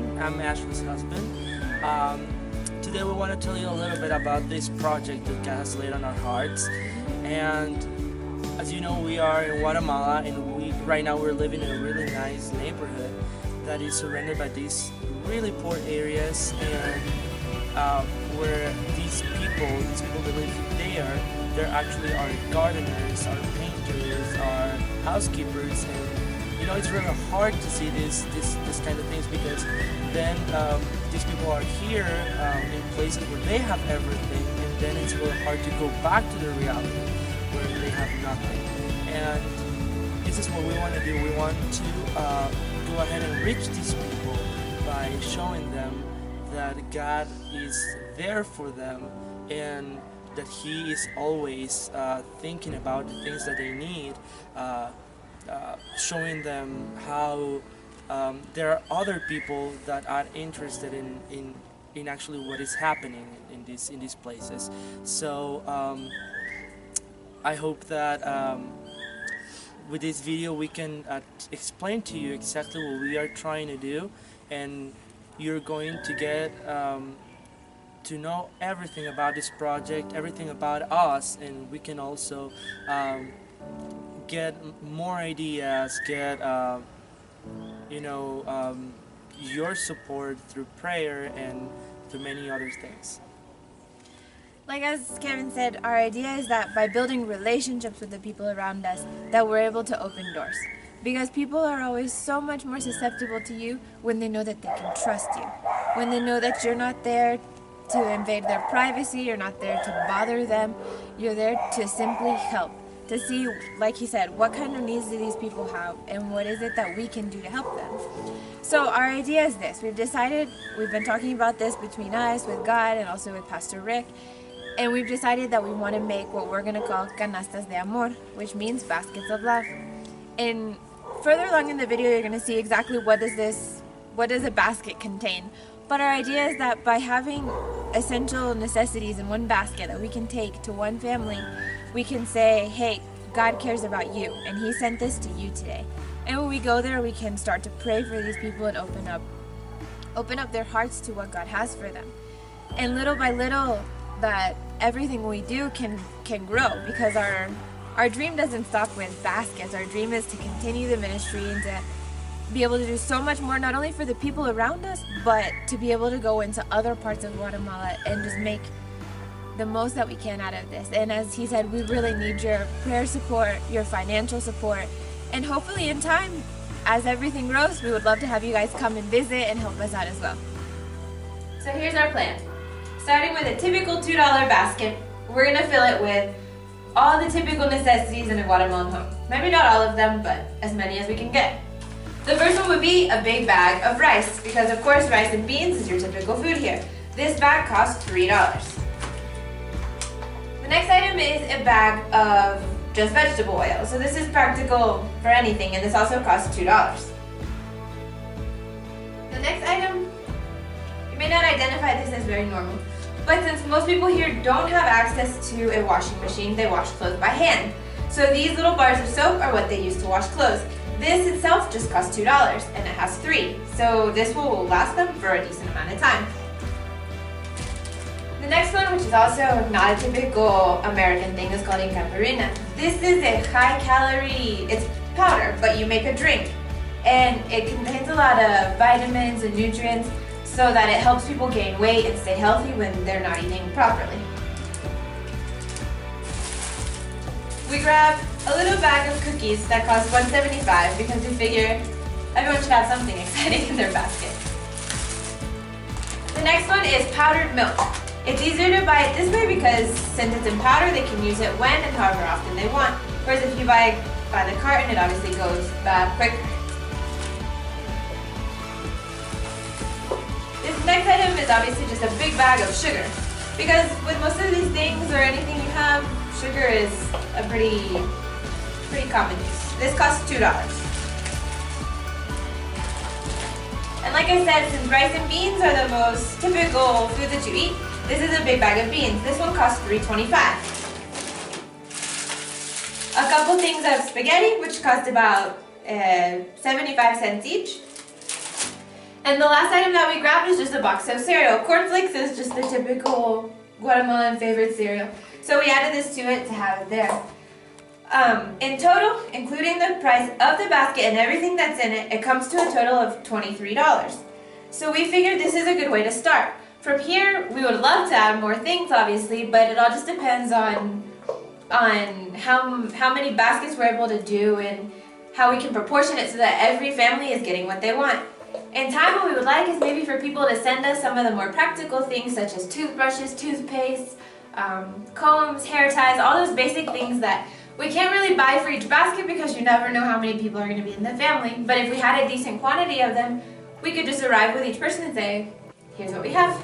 husband. I'm Ashley's husband. Today we want to tell you a little bit about this project that God has laid on our hearts. And as you know, we are in Guatemala, and right now we're living in a really nice neighborhood that is surrounded by these really poor areas, and where these people that live there, they're actually our gardeners, our painters, our housekeepers, and it's really hard to see this kind of things, because then these people are here in places where they have everything, and then it's really hard to go back to the reality where they have nothing. And this is what we want to do. We want to go ahead and reach these people by showing them that God is there for them, and that He is always thinking about the things that they need, showing them how there are other people that are interested in actually what is happening in these places. So I hope that with this video we can explain to you exactly what we are trying to do, and you're going to get to know everything about this project, everything about us, and we can also get more ideas, get your support through prayer and through many other things. Like as Kevin said, our idea is that by building relationships with the people around us, that we're able to open doors. Because people are always so much more susceptible to you when they know that they can trust you. When they know that you're not there to invade their privacy, you're not there to bother them, you're there to simply help. To see, like he said, what kind of needs do these people have, and what is it that we can do to help them. So our idea is this. We've been talking about this between us, with God, and also with Pastor Rick, and we've decided that we want to make what we're going to call canastas de amor, which means baskets of love. And further along in the video, you're going to see exactly what does a basket contain. But our idea is that by having essential necessities in one basket that we can take to one family, we can say, hey, God cares about you, and He sent this to you today. And when we go there, we can start to pray for these people and open up their hearts to what God has for them. And little by little, that everything we do can grow, because our dream doesn't stop with baskets. Our dream is to continue the ministry and to be able to do so much more, not only for the people around us, but to be able to go into other parts of Guatemala and just make the most that we can out of this. And as he said, we really need your prayer support, your financial support, and hopefully in time, as everything grows, we would love to have you guys come and visit and help us out as well. So here's our plan. Starting with a typical $2 basket, we're going to fill it with all the typical necessities in a Guatemalan home. Maybe not all of them, but as many as we can get. The first one would be a big bag of rice, because of course rice and beans is your typical food here. This bag costs $3. The next item is a bag of just vegetable oil. So this is practical for anything, and this also costs $2. The next item, you may not identify this as very normal, but since most people here don't have access to a washing machine, they wash clothes by hand. So these little bars of soap are what they use to wash clothes. This itself just costs $2, and it has 3, so this will last them for a decent amount of time. The next one, which is also not a typical American thing, is called Incamperina. This is a high-calorie, it's powder, but you make a drink, and it contains a lot of vitamins and nutrients so that it helps people gain weight and stay healthy when they're not eating properly. We grab a little bag of cookies that cost $1.75 because we figure everyone should have something exciting in their basket. The next one is powdered milk. It's easier to buy it this way because since it's in powder, they can use it when and however often they want. Whereas if you buy it by the carton, it obviously goes bad quicker. This next item is obviously just a big bag of sugar, because with most of these things or anything you have, sugar is a pretty common use. This costs $2. And like I said, since rice and beans are the most typical food that you eat, this is a big bag of beans. This one costs $3.25. A couple things of spaghetti, which cost about 75 cents each. And the last item that we grabbed is just a box of cereal. Cornflakes is just the typical Guatemalan favorite cereal. So we added this to it to have it there. In total, including the price of the basket and everything that's in it, it comes to a total of $23. So we figured this is a good way to start. From here, we would love to add more things, obviously, but it all just depends on how many baskets we're able to do and how we can proportion it so that every family is getting what they want. In time, what we would like is maybe for people to send us some of the more practical things such as toothbrushes, toothpaste, combs, hair ties, all those basic things that we can't really buy for each basket because you never know how many people are going to be in the family. But if we had a decent quantity of them, we could just arrive with each person and say, here's what we have.